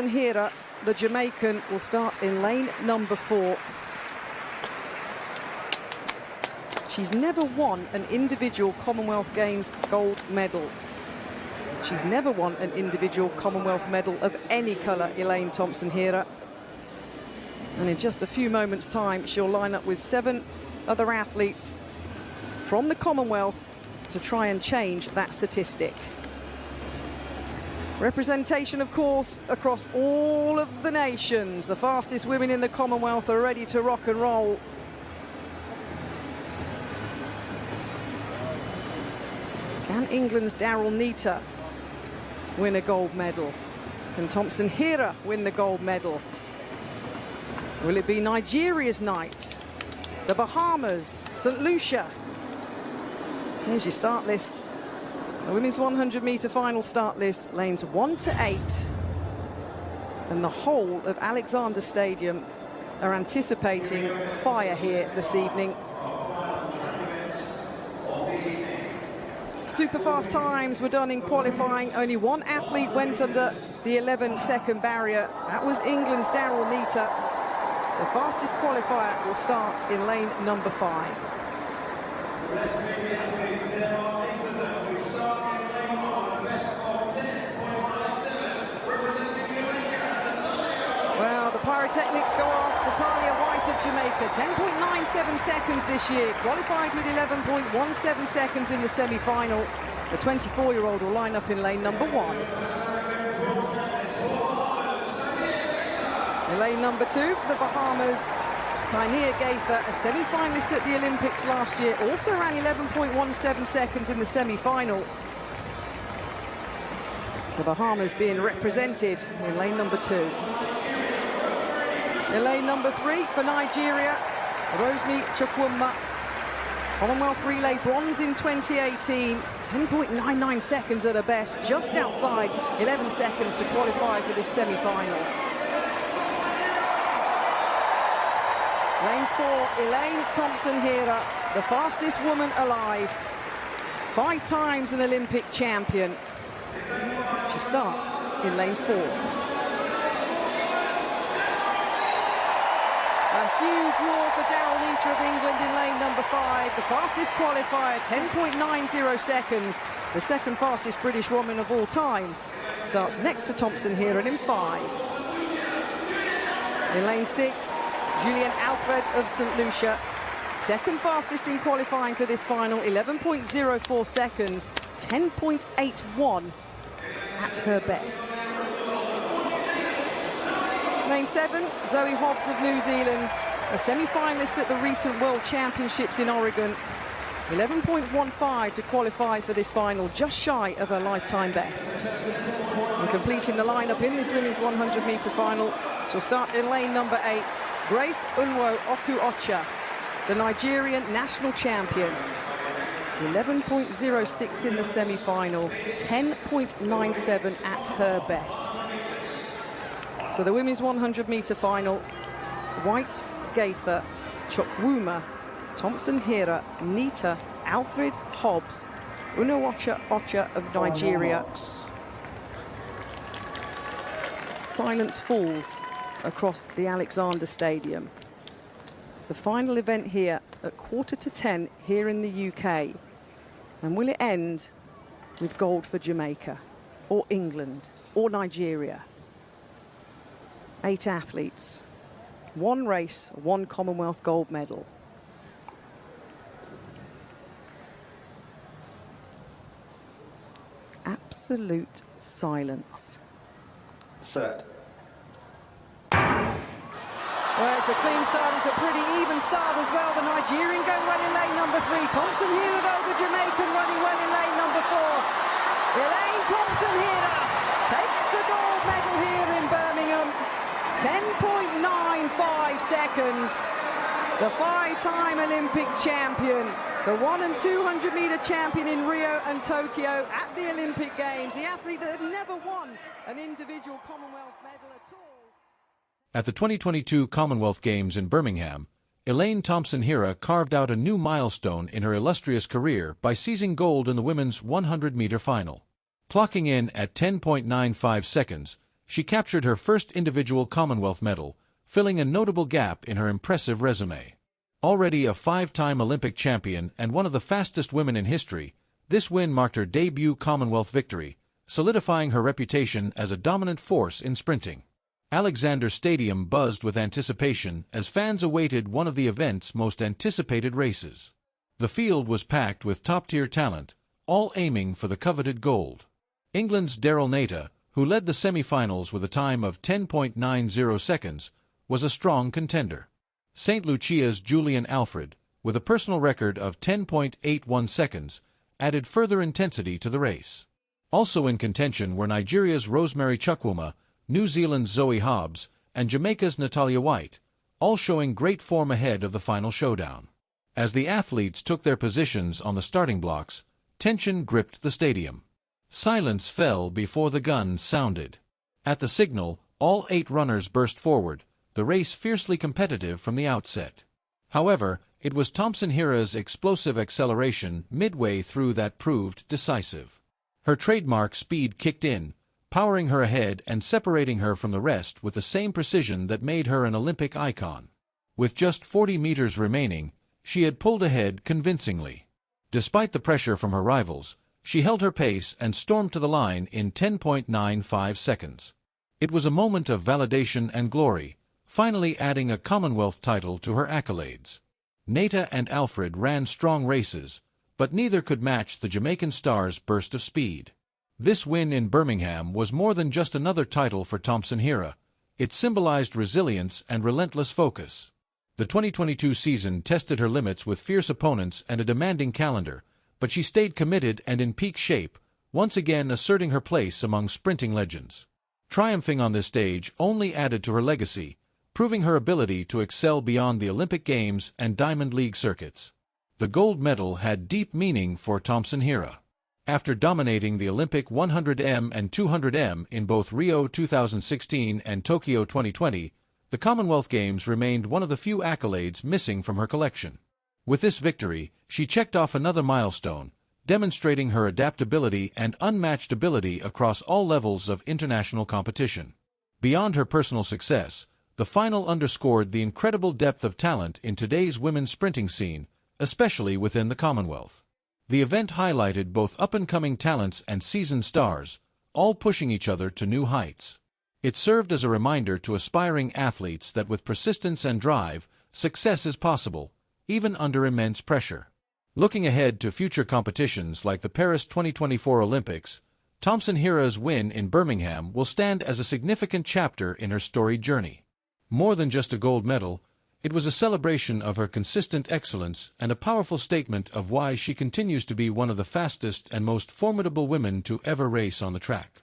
Thompson-Herah, the Jamaican, will start in lane number 4. She's never won an individual Commonwealth Games gold medal. She's never won an individual Commonwealth medal of any colour, Elaine Thompson-Herah. And in just a few moments' time, she'll line up with 7 other athletes from the Commonwealth to try and change that statistic. Representation, of course, across all of the nations. The fastest women in the Commonwealth are ready to rock and roll. Can England's Daryll Neita win a gold medal? Can Thompson-Herah win the gold medal? Will it be Nigeria's night? The Bahamas, St. Lucia. Here's your start list. The women's 100-metre final start list, lanes 1 to 8. And the whole of Alexander Stadium are anticipating fire here this evening. Super fast times were done in qualifying. Only one athlete went under the 11-second barrier. That was England's Daryll Neita. The fastest qualifier will start in lane number 5. Well, the pyrotechnics go off. Natalia White of Jamaica, 10.97 seconds this year, qualified with 11.17 seconds in the semi-final. The 24-year-old will line up in lane number 1. In lane number 2 for the Bahamas, Tainia Gaither, a semi-finalist at the Olympics last year, also ran 11.17 seconds in the semi-final. The Bahamas being represented in lane number 2. In lane number 3 for Nigeria, Rosemary Chukwuma, Commonwealth Relay bronze in 2018, 10.99 seconds at her best, just outside 11 seconds to qualify for this semi-final. Lane 4, Elaine Thompson-Herah, the fastest woman alive, 5 times an Olympic champion. She starts in lane 4. A huge roar for Daryll Neita of England in lane number 5, the fastest qualifier, 10.90 seconds. The second fastest British woman of all time starts next to Thompson-Herah in 5. In lane 6, Julien Alfred of St. Lucia, second fastest in qualifying for this final, 11.04 seconds, 10.81 at her best. Lane 7, Zoe Hobbs of New Zealand, a semi-finalist at the recent World Championships in Oregon, 11.15 to qualify for this final, just shy of her lifetime best. And completing the lineup in this women's 100-metre final, she'll start in lane number 8, Grace Unwo-Oku-Ocha, the Nigerian national champion. 11.06 in the semi-final, 10.97 at her best. So the women's 100-metre final, White, Gaither, Chukwuma, Thompson-Herah, Neita, Alfred, Hobbs, Unwo-Oku-Ocha of Nigeria. Silence falls across the Alexander Stadium. The final event here at 9:45 here in the UK. And will it end with gold for Jamaica or England or Nigeria? 8 athletes, 1 race, 1 Commonwealth gold medal. Absolute silence. Set. Well, it's a clean start, it's a pretty even start as well. The Nigerian going well in lane number 3. Thompson-Herah, though, the Jamaican running well in lane number 4. Elaine Thompson-Herah takes the gold medal here in Birmingham. 10.95 seconds. The 5-time Olympic champion. The 100 and 200-metre champion in Rio and Tokyo at the Olympic Games. The athlete that had never won an individual Commonwealth medal at all. At the 2022 Commonwealth Games in Birmingham, Elaine Thompson-Herah carved out a new milestone in her illustrious career by seizing gold in the women's 100-metre final. Clocking in at 10.95 seconds, she captured her first individual Commonwealth medal, filling a notable gap in her impressive resume. Already a 5-time Olympic champion and one of the fastest women in history, this win marked her debut Commonwealth victory, solidifying her reputation as a dominant force in sprinting. Alexander Stadium buzzed with anticipation as fans awaited one of the event's most anticipated races. The field was packed with top-tier talent, all aiming for the coveted gold. England's Daryll Neita, who led the semifinals with a time of 10.90 seconds, was a strong contender. St. Lucia's Julien Alfred, with a personal record of 10.81 seconds, added further intensity to the race. Also in contention were Nigeria's Rosemary Chukwuma, New Zealand's Zoe Hobbs, and Jamaica's Natalia White, all showing great form ahead of the final showdown. As the athletes took their positions on the starting blocks, tension gripped the stadium. Silence fell before the gun sounded. At the signal, all 8 runners burst forward, the race fiercely competitive from the outset. However, it was Thompson-Herah's explosive acceleration midway through that proved decisive. Her trademark speed kicked in, powering her ahead and separating her from the rest with the same precision that made her an Olympic icon. With just 40 meters remaining, she had pulled ahead convincingly. Despite the pressure from her rivals, she held her pace and stormed to the line in 10.95 seconds. It was a moment of validation and glory, finally adding a Commonwealth title to her accolades. Neita and Alfred ran strong races, but neither could match the Jamaican star's burst of speed. This win in Birmingham was more than just another title for Thompson-Herah. It symbolized resilience and relentless focus. The 2022 season tested her limits with fierce opponents and a demanding calendar, but she stayed committed and in peak shape, once again asserting her place among sprinting legends. Triumphing on this stage only added to her legacy, proving her ability to excel beyond the Olympic Games and Diamond League circuits. The gold medal had deep meaning for Thompson-Herah. After dominating the Olympic 100m and 200m in both Rio 2016 and Tokyo 2020, the Commonwealth Games remained one of the few accolades missing from her collection. With this victory, she checked off another milestone, demonstrating her adaptability and unmatched ability across all levels of international competition. Beyond her personal success, the final underscored the incredible depth of talent in today's women's sprinting scene, especially within the Commonwealth. The event highlighted both up-and-coming talents and seasoned stars, all pushing each other to new heights. It served as a reminder to aspiring athletes that with persistence and drive, success is possible, even under immense pressure. Looking ahead to future competitions like the Paris 2024 Olympics, Thompson-Herah's win in Birmingham will stand as a significant chapter in her storied journey. More than just a gold medal, it was a celebration of her consistent excellence and a powerful statement of why she continues to be one of the fastest and most formidable women to ever race on the track.